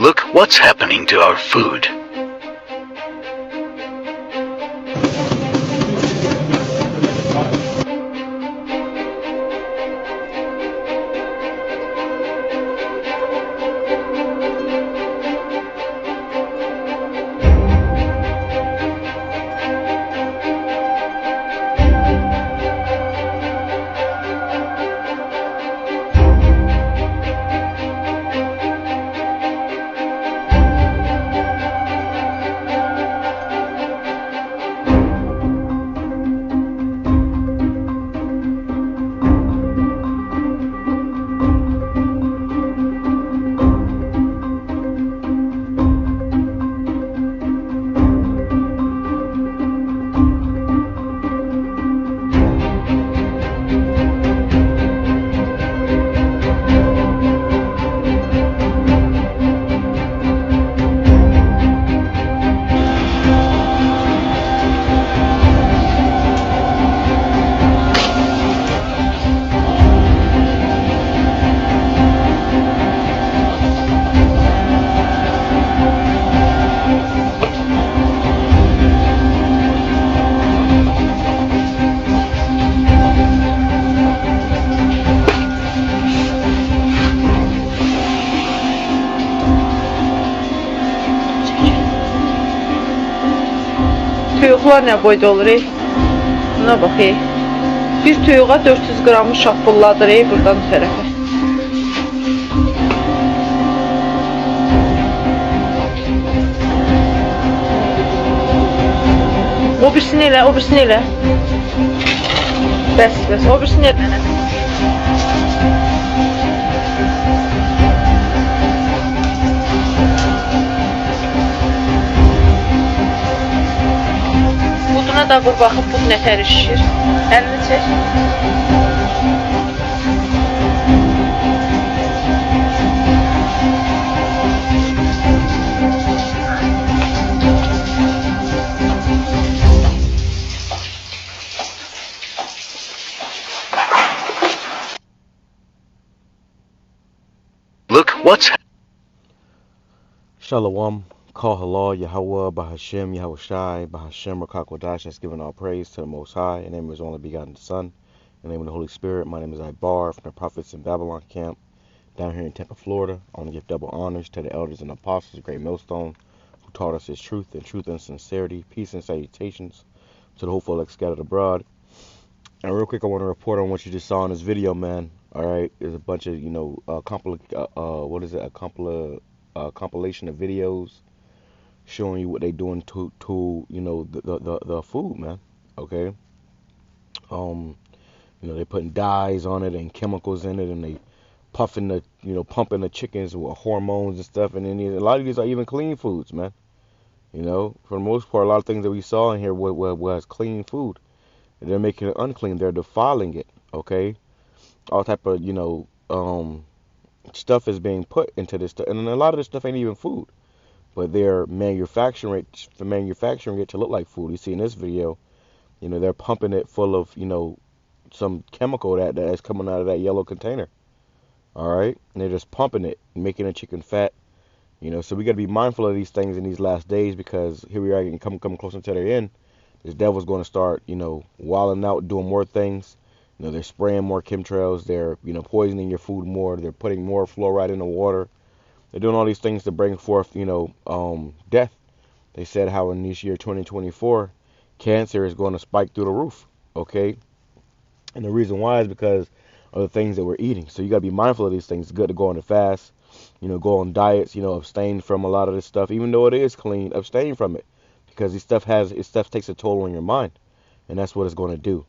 Look what's happening to our food. Tüyüklar nə boyda olur? Buna bax. Bir tüyüğa 400 qramı şapbulladır buradan bu tərəfə. O birisini elə, o birisini elə. Bəs, o birisini elə. Buduna da vur baxıb bud nətər şişir. Əlini çək. Look what's Shalom, call halal, YAHAWAH, BAHASHAM, YAHAWASHI, BAHASHAM, RAWCHAA, QADASH. That's giving all praise to the Most High. In the name of His only begotten Son. In the name of the Holy Spirit. My name is Ibar from the Prophets in Babylon camp down here in Tampa, Florida. I want to give double honors to the elders and apostles of Great Millstone who taught us His truth and sincerity, peace and salutations to the hopeful elect scattered abroad. And real quick, I want to report on what you just saw in this video, man. All right, there's a bunch of, compilation of videos showing you what they doing to the food, man. Okay. They putting dyes on it and chemicals in it, and they pumping the chickens with hormones and stuff, and then a lot of these are even clean foods, man. For the most part, a lot of things that we saw in here was clean food. They're making it unclean. They're defiling it. Okay. All type of stuff is being put into this stuff, and a lot of this stuff ain't even food, but they're manufacturing it to look like food. You see in this video, they're pumping it full of some chemical that's coming out of that yellow container. All right, and they're just pumping it, making the chicken fat. So we got to be mindful of these things in these last days, because here we are getting coming closer to their end. This devil's going to start wilding out, doing more things. They're spraying more chemtrails. They're, poisoning your food more. They're putting more fluoride in the water. They're doing all these things to bring forth, death. They said how in this year 2024, cancer is going to spike through the roof. Okay. And the reason why is because of the things that we're eating. So you got to be mindful of these things. It's good to go on a fast, go on diets, abstain from a lot of this stuff. Even though it is clean, abstain from it, because this stuff takes a toll on your mind, and that's what it's going to do.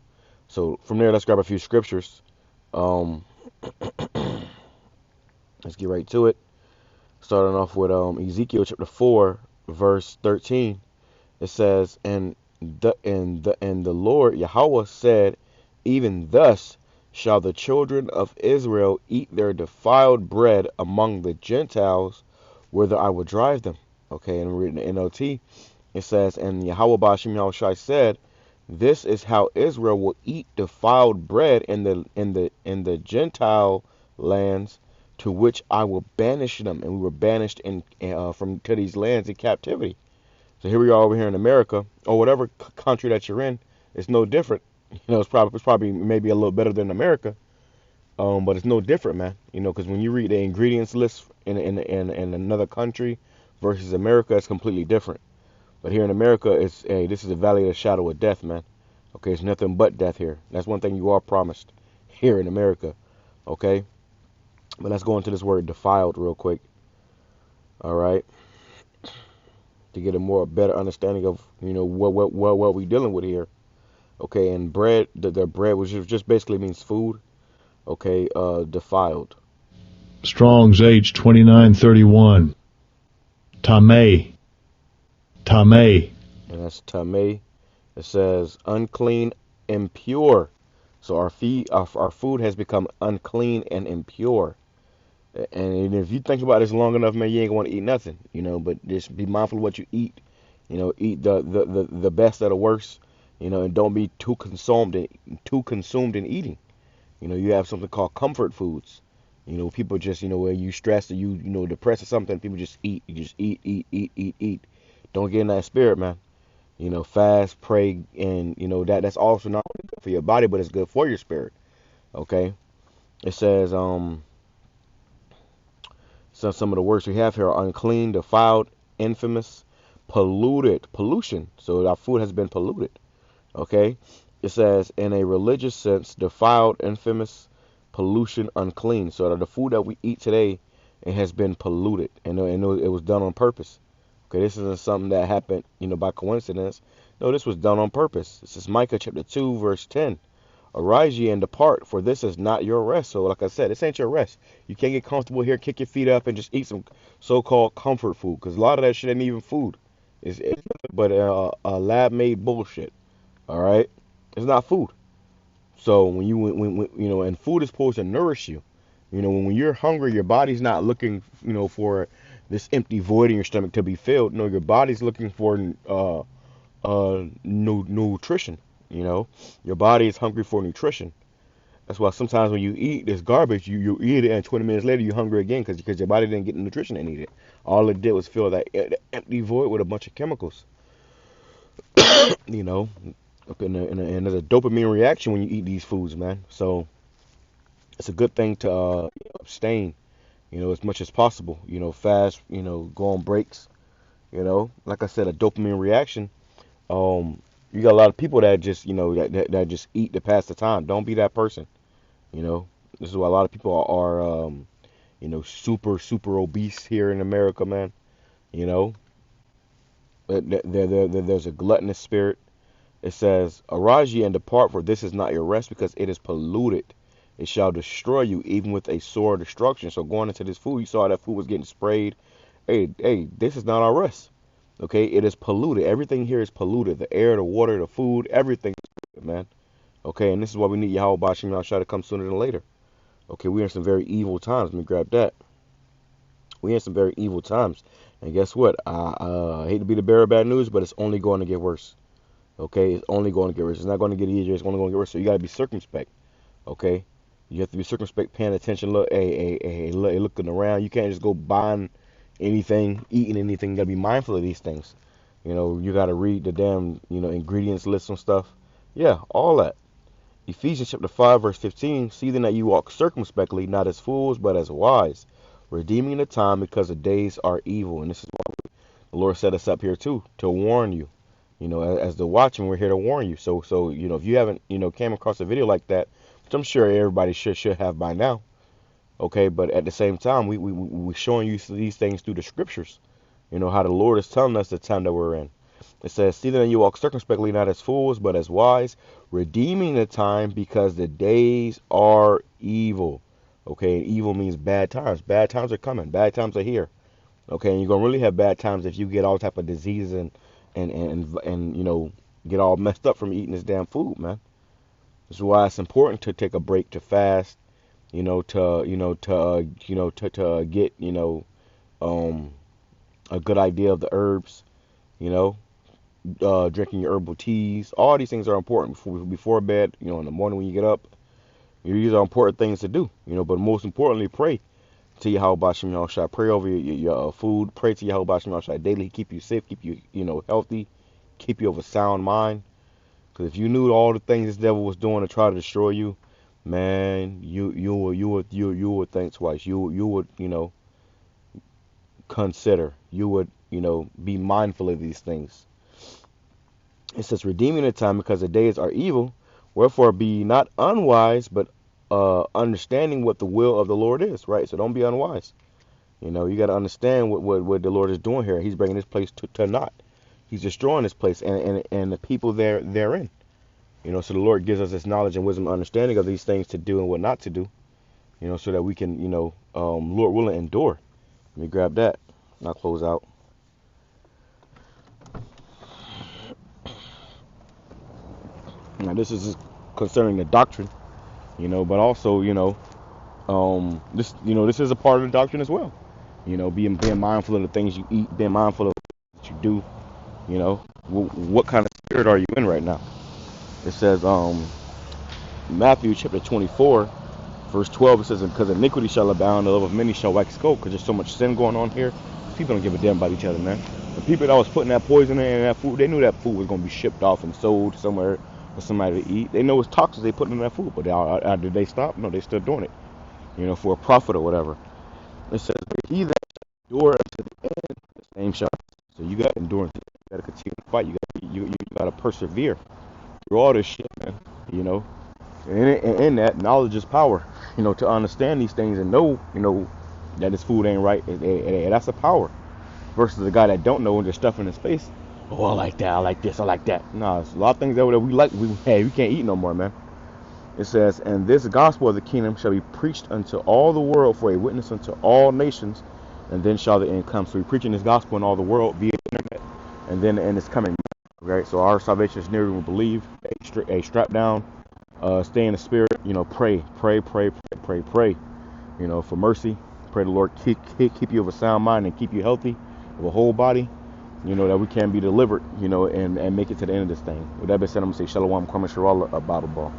So from there, let's grab a few scriptures. Let's get right to it. Starting off with Ezekiel chapter 4, verse 13. It says, and the Lord YAHAWAH said, even thus shall the children of Israel eat their defiled bread among the Gentiles, whither I will drive them. Okay, and we're reading the NLT. It says, and Yahweh BAHASHAM YAHAWASHI said, this is how Israel will eat defiled bread in the Gentile lands, to which I will banish them. And we were banished from to these lands in captivity. So here we are over here in America, or whatever country that you're in. It's no different. It's probably maybe a little better than America, but it's no different, man. Because when you read the ingredients list in another country versus America, it's completely different. But here in America, this is a valley of the shadow of death, man. Okay, it's nothing but death here. That's one thing you are promised here in America. Okay, but let's go into this word defiled real quick. All right, to get a better understanding of what we're dealing with here. Okay, and bread, the bread, which just basically means food. Okay, defiled. Strong's H2931. Tameh. Tameh. And that's tameh. It says unclean, impure. So our food has become unclean and impure. And if you think about this long enough, man, you ain't gonna want to eat nothing, But just be mindful of what you eat. Eat the best of the worst, and don't be too consumed in eating. You have something called comfort foods. People just, when you stressed or you depressed or something, people just eat. You just eat. Don't get in that spirit, man. Fast, pray, and that's also not only good for your body, but it's good for your spirit. Okay. It says so some of the words we have here are unclean, defiled, infamous, polluted, pollution. So our food has been polluted. Okay. It says in a religious sense, defiled, infamous, pollution, unclean. So the food that we eat today, it has been polluted, and it was done on purpose. Okay, this isn't something that happened, by coincidence. No, this was done on purpose. This is Micah chapter 2, verse 10. Arise ye and depart, for this is not your rest. So like I said, this ain't your rest. You can't get comfortable here, kick your feet up, and just eat some so-called comfort food, because a lot of that shit ain't even food. It's but a lab-made bullshit. All right? It's not food. So when and food is supposed to nourish you. When you're hungry, your body's not looking, for this empty void in your stomach to be filled. No, your body's looking for nutrition. Your body is hungry for nutrition. That's why sometimes when you eat this garbage, you eat it, and 20 minutes later you're hungry again because your body didn't get the nutrition it needed. All it did was fill that empty void with a bunch of chemicals. And there's a dopamine reaction when you eat these foods, man. So it's a good thing to abstain, as much as possible. Fast, go on breaks. Like I said, a dopamine reaction. You got a lot of people that just, that just eat to pass the time. Don't be that person. This is why a lot of people are, super obese here in America, man. There's a gluttonous spirit. It says, arise ye and depart, for this is not your rest, because it is polluted. It shall destroy you, even with a sore destruction. So going into this food, you saw that food was getting sprayed. Hey, this is not our rest. Okay, it is polluted. Everything here is polluted. The air, the water, the food, everything is polluted, man. Okay, and this is why we need YAHAWASHI to come sooner than later. Okay, we're in some very evil times. Let me grab that. We're in some very evil times. And guess what? I hate to be the bearer of bad news, but it's only going to get worse. Okay, it's only going to get worse. It's not going to get easier. It's only going to get worse. So you got to be circumspect. Okay, you have to be circumspect, paying attention. Looking around. You can't just go buying anything, eating anything. You got to be mindful of these things. You got to read the damn, ingredients list and stuff. Yeah, all that. Ephesians chapter 5, verse 15. See then that you walk circumspectly, not as fools, but as wise, redeeming the time, because the days are evil. And this is why the Lord set us up here too, to warn you. As the watchman, we're here to warn you. So if you haven't, came across a video like that, which I'm sure everybody should have by now. Okay, but at the same time, we're showing you these things through the scriptures. How the Lord is telling us the time that we're in. It says, see then you walk circumspectly, not as fools, but as wise, redeeming the time, because the days are evil. Okay, and evil means bad times. Bad times are coming. Bad times are here. Okay, and you're gonna really have bad times if you get all type of diseases and get all messed up from eating this damn food, man. This is why it's important to take a break, to fast, to get a good idea of the herbs, drinking your herbal teas. All these things are important before bed, in the morning when you get up. These are important things to do, but most importantly, pray. to YAHAWASHI. Pray over your food. Pray to YAHAWASHI daily. Keep you safe. Keep you healthy. Keep you of a sound mind. Because if you knew all the things this devil was doing to try to destroy you, man, you would think twice. You would consider. You would be mindful of these things. It says, redeeming the time because the days are evil. Wherefore be not unwise, but understanding what the will of the Lord is. Right. So don't be unwise. You got to understand what the Lord is doing here. He's bringing this place to naught. He's destroying this place and the people therein. So the Lord gives us this knowledge and wisdom and understanding of these things to do and what not to do. So that we can, Lord willing, endure. Let me grab that and I'll close out. Now this is concerning the doctrine, but also, this is a part of the doctrine as well. Being mindful of the things you eat, being mindful of what you do. What kind of spirit are you in right now? It says, Matthew chapter 24, verse 12. It says, because iniquity shall abound, the love of many shall wax cold. Because there's so much sin going on here. People don't give a damn about each other, man. The people that was putting that poison in that food, they knew that food was going to be shipped off and sold somewhere for somebody to eat. They know it's toxins they put in that food, but did they stop? No, they still doing it, for a profit or whatever. It says, he that shall endure unto the end, the same shall. So you got endurance. You got to continue to fight. You got to persevere through all this shit, man. And in that, knowledge is power. To understand these things and know, that this food ain't right. That's a power. Versus the guy that don't know and just stuff in his face. Oh, I like that. I like this. I like that. Nah, there's a lot of things that we like. We can't eat no more, man. It says, and this gospel of the kingdom shall be preached unto all the world for a witness unto all nations, and then shall the end come. So we're preaching this gospel in all the world via the internet, and then the end is coming. Right? So our salvation is near when we believe. A strap down, stay in the spirit. Pray for mercy. Pray the Lord keep you of a sound mind and keep you healthy of a whole body. That we can be delivered. And make it to the end of this thing. With that being said, I'm gonna say Shalom, Kwame Sharala, a Bible ball.